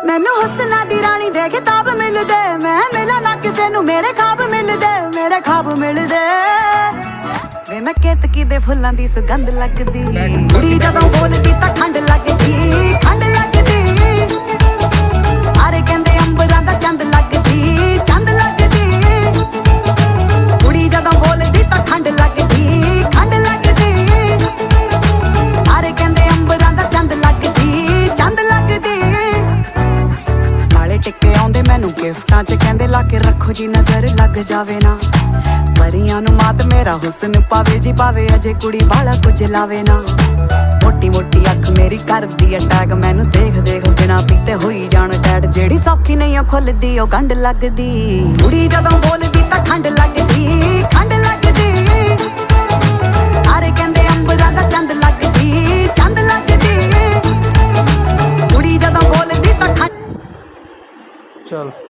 मैनू हुस्ना दी रानी दे किताब मिलदे, मैं मिला ना किसे नू मेरे ख्वाब मिलदे, मेरे ख्वाब मिलदे। वे मैं केतकी दे फुल्लां दी सुगंध लगदी, कुड़ी जदों बोलदी तां खंड लगदी, खंड लगदी। सारे कहंदे अंबरां दा चंद लगदी, चंद लगदी। कुड़ी जदों बोलदी तां खंड लगदी, खंड लगदी। सारे कहंदे अंबरां दा चंद लगदी, चंद लगदी। नाले टिक्के आउंदे मैनू गिफ्टां च कहंदे ला के रखो जी नज़र लग जावे ना। परियां नू मात मेरा हुस्न पावे जी पावे, अजे कुड़ी वाला कुछ लावे ना। मोटी मोटी अख मेरी करदी अटैक, मैनू देख देख बिना पीते होई जान टैड। जेड़ी सौखी नहीं ओ खुलदी ओ गंढ लगदी, कुड़ी जदों बोलदी तां खंड लगदी, खंड लगदी। सारे कहंदे अंबरां दा चंद लगदी, चंद लगदी। कुड़ी जदों बोलदी तां खंड। चल